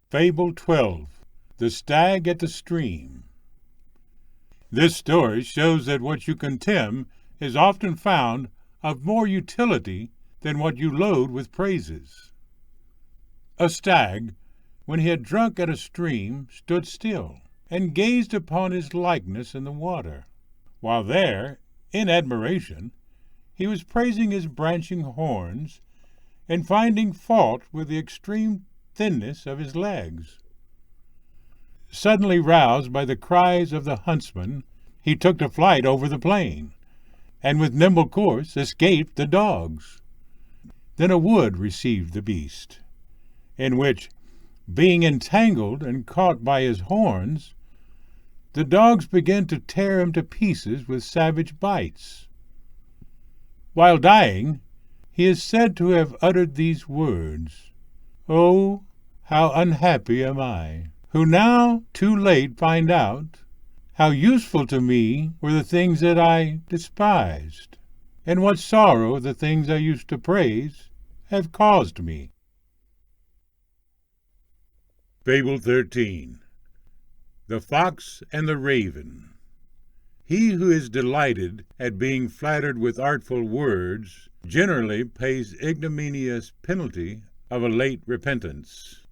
Fable 12. The Stag at the Stream. This story shows that what you contemn is often found of more utility than what you load with praises. A stag, when he had drunk at a stream, stood still, and gazed upon his likeness in the water, while there, in admiration, he was praising his branching horns, and finding fault with the extreme thinness of his legs. Suddenly roused by the cries of the huntsman, he took to flight over the plain, and with nimble course escaped the dogs. Then a wood received the beast, in which, being entangled and caught by his horns, the dogs began to tear him to pieces with savage bites. While dying, he is said to have uttered these words, "Oh, how unhappy am I, who now too late find out how useful to me were the things that I despised, and what sorrow the things I used to praise have caused me." Fable 13. The Fox and the Raven. He who is delighted at being flattered with artful words generally pays ignominious penalty of a late repentance.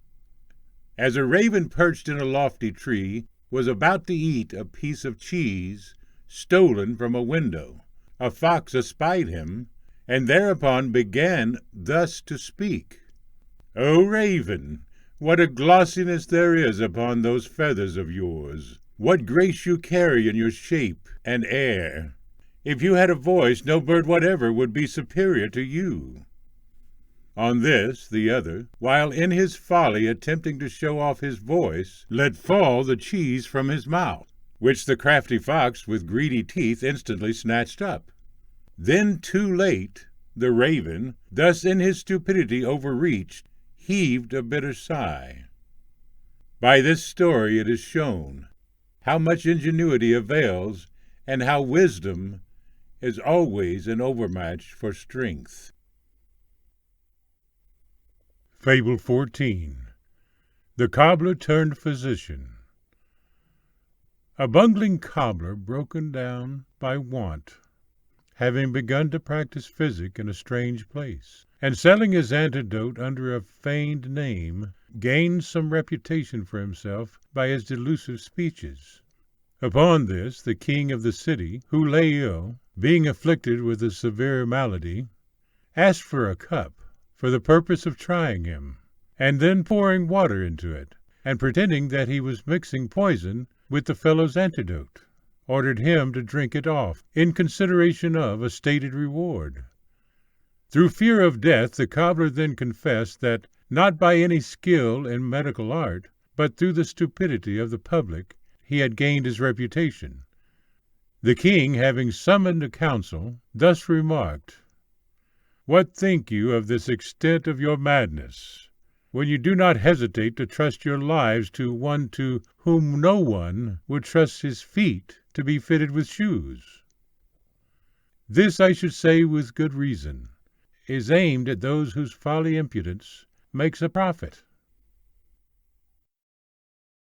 As a raven perched in a lofty tree was about to eat a piece of cheese stolen from a window, a fox espied him, and thereupon began thus to speak. "O raven, what a glossiness there is upon those feathers of yours! What grace you carry in your shape and air! If you had a voice, no bird whatever would be superior to you." On this, the other, while in his folly attempting to show off his voice, let fall the cheese from his mouth, which the crafty fox with greedy teeth instantly snatched up. Then, too late, the raven, thus in his stupidity overreached, heaved a bitter sigh. By this story it is shown how much ingenuity avails, and how wisdom is always an overmatch for strength. Fable 14. The Cobbler turned Physician. A bungling cobbler, broken down by want, having begun to practice physic in a strange place, and selling his antidote under a feigned name, gained some reputation for himself by his delusive speeches. Upon this, the king of the city, who lay ill, being afflicted with a severe malady, asked for a cup, for the purpose of trying him, and then pouring water into it, and pretending that he was mixing poison with the fellow's antidote, ordered him to drink it off, in consideration of a stated reward. Through fear of death, the cobbler then confessed that, not by any skill in medical art, but through the stupidity of the public, he had gained his reputation. The king, having summoned a council, thus remarked, "What think you of this extent of your madness, when you do not hesitate to trust your lives to one to whom no one would trust his feet to be fitted with shoes? This, I should say with good reason, is aimed at those whose folly impudence makes a profit.